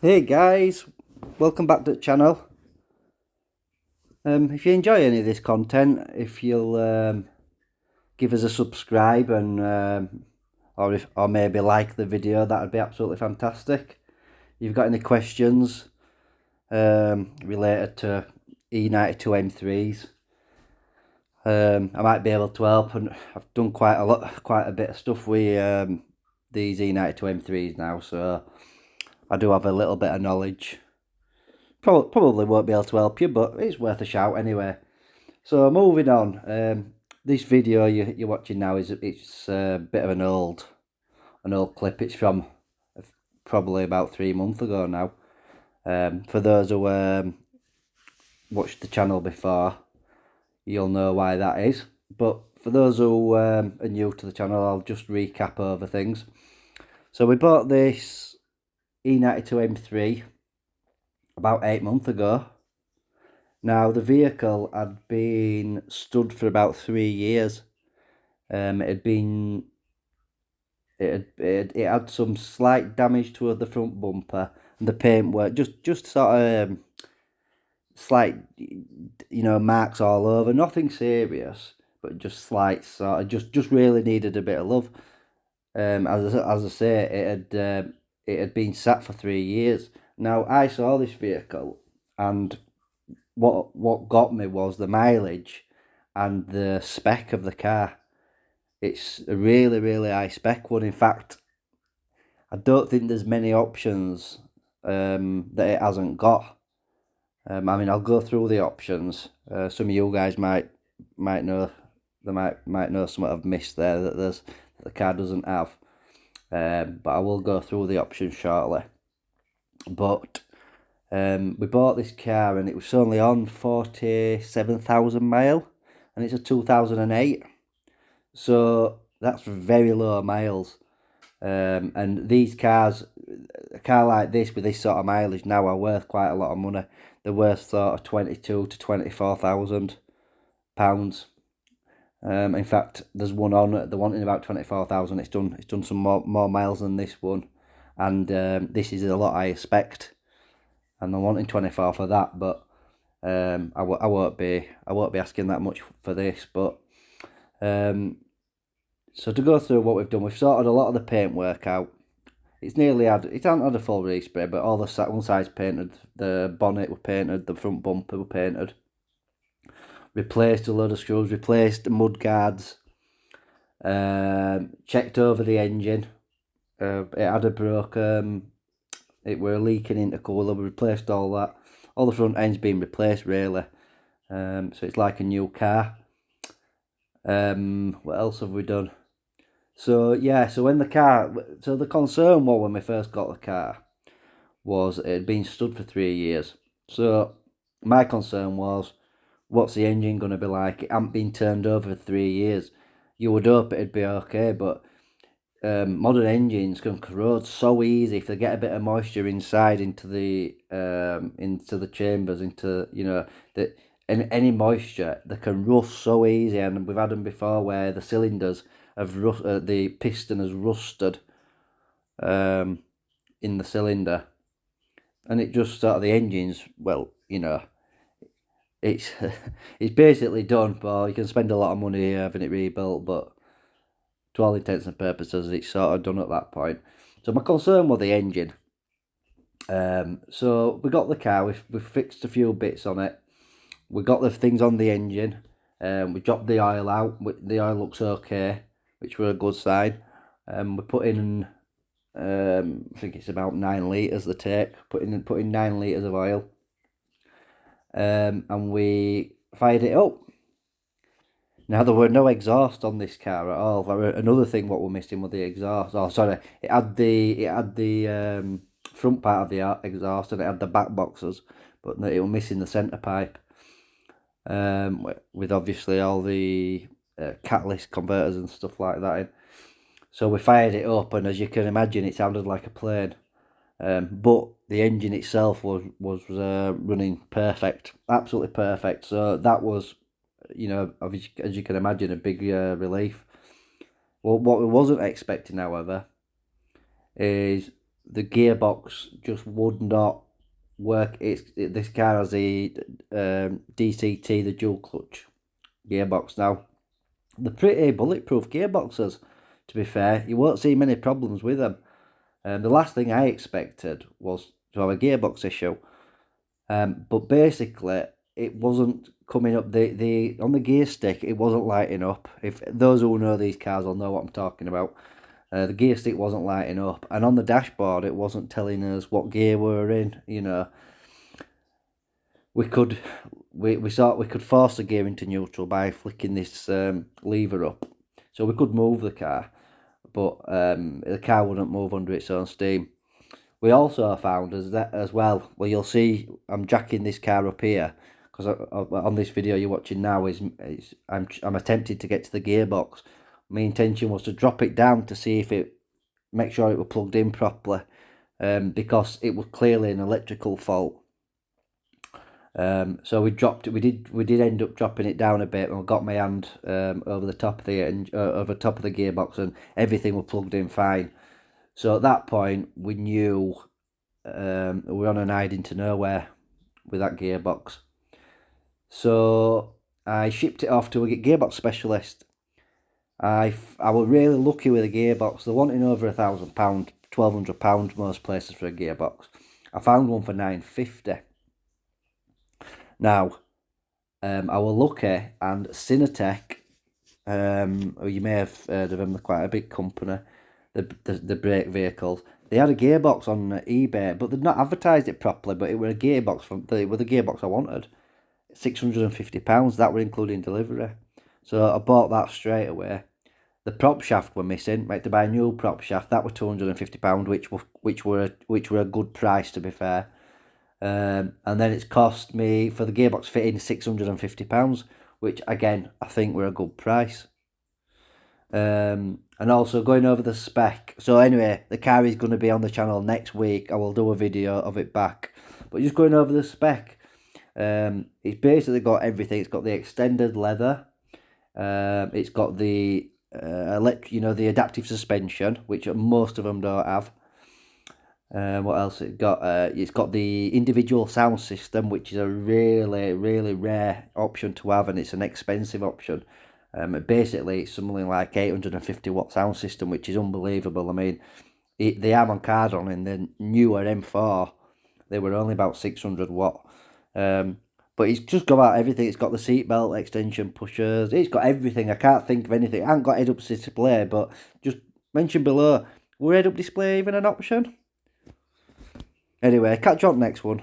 Hey guys, welcome back to the channel. If you enjoy any of this content, if you'll give us a subscribe and or maybe like the video, that would be absolutely fantastic. If you've got any questions related to E92 M3s, I might be able to help, and I've done quite a bit of stuff with these E92 M3s now, so I do have a little bit of knowledge. Probably won't be able to help you, but it's worth a shout anyway. So moving on, this video you're watching now it's a bit of an old clip. It's from probably about 3 months ago now. For those who watched the channel before, you'll know why that is. But for those who are new to the channel, I'll just recap over things. So we bought this E92 M3 about 8 months ago. Now the vehicle had been stood for about 3 years. It had some slight damage to the front bumper, and the paintwork just sort of slight, marks all over. Nothing serious, but just slight sort of just really needed a bit of love. As I say, it had been sat for 3 years. Now I saw this vehicle, and what got me was the mileage and the spec of the car. It's a really high spec one. In fact, I don't think there's many options that it hasn't got. I mean, I'll go through the options. Some of you guys might know, they might know something I've missed there that the car doesn't have. But I will go through the options shortly. But we bought this car and it was only on 47,000 mile, and it's a 2008. So that's very low miles. And these cars, a car like this with this sort of mileage now are worth quite a lot of money. They're worth sort of 22 to 24,000 pounds. In fact, there's one on, they're wanting about 24,000. It's done some more miles than this one, and this is a lot higher spec, and they're wanting 24 for that. But I won't be asking that much for this. But so to go through what we've done, we've sorted a lot of the paintwork out. It hasn't had a full respray, but all the one side's painted, the bonnet were painted, the front bumper were painted. Replaced a load of screws, replaced the mud guards, checked over the engine. It had a broken, it were leaking intercooler. We replaced all that. All the front end's been replaced really. So it's like a new car. What else have we done? So yeah, so the concern was when we first got the car was it had been stood for 3 years. So my concern was, what's the engine going to be like? It hadn't been turned over for 3 years. You would hope it'd be okay, but modern engines can corrode so easy if they get a bit of moisture inside into the chambers, any moisture, they can rust so easy. And we've had them before where the cylinders have the piston has rusted in the cylinder, and it just sort of the engine's, well, it's it's basically done. But you can spend a lot of money having it rebuilt, but to all intents and purposes, it's sort of done at that point. So my concern was the engine. So we got the car, we've fixed a few bits on it. We got the things on the engine. We dropped the oil out. The oil looks okay, which were a good sign. We put in, I think it's about 9 litres the take. Put in 9 litres of oil. And we fired it up. Now there were no exhaust on this car at all. Another thing what we're missing was the exhaust. Oh, sorry, it had the front part of the exhaust, and it had the back boxes, but it was missing the centre pipe. With obviously all the catalyst converters and stuff like that in. So we fired it up, and as you can imagine, it sounded like a plane. But the engine itself was running perfect, absolutely perfect. So that was, as you can imagine, a big relief. Well, what we wasn't expecting, however, is the gearbox just would not work. This car has a DCT, the dual clutch gearbox. Now, they're pretty bulletproof gearboxes, to be fair. You won't see many problems with them. The last thing I expected was to have a gearbox issue. But basically, it wasn't coming up. The on the gear stick, it wasn't lighting up. If those who know these cars will know what I'm talking about. The gear stick wasn't lighting up, and on the dashboard, it wasn't telling us what gear we were in. You know, we could force the gear into neutral by flicking this lever up, so we could move the car, but the car wouldn't move under its own steam. We also found as well. Well, you'll see I'm jacking this car up here because on this video you're watching now I'm attempting to get to the gearbox. My intention was to drop it down to see if make sure it was plugged in properly, because it was clearly an electrical fault. So we dropped it. We did end up dropping it down a bit, and I got my hand over the top of the gearbox, and everything was plugged in fine. So at that point, we knew we were on an hiding to nowhere with that gearbox. So I shipped it off to a gearbox specialist. I was really lucky with a gearbox. They're wanting over £1,000, £1,200 most places for a gearbox. I found one for £950. Now, I was lucky, and Cinetech, you may have heard of them. They're quite a big company. The brake vehicles. They had a gearbox on eBay, but they'd not advertised it properly. But it was a gearbox the gearbox I wanted. £650. That were including delivery. So I bought that straight away. The prop shaft were missing. I had to buy a new prop shaft. That was £250, which were a good price, to be fair. And then it's cost me for the gearbox fitting £650, which again I think were a good price. And also going over the spec. So anyway, the car is going to be on the channel next week. I will do a video of it back. But just going over the spec, it's basically got everything. It's got the extended leather. It's got the the adaptive suspension, which most of them don't have. What else it got? It's got the individual sound system, which is a really, really rare option to have, and it's an expensive option. Basically, it's something like 850 watt sound system, which is unbelievable. I mean, the Harman Kardon in the newer M4, they were only about 600 watt. But it's just got about everything. It's got the seatbelt extension pushers. It's got everything. I can't think of anything. I haven't got head-up display, but just mention below, were head-up display even an option? Anyway, catch you on the next one.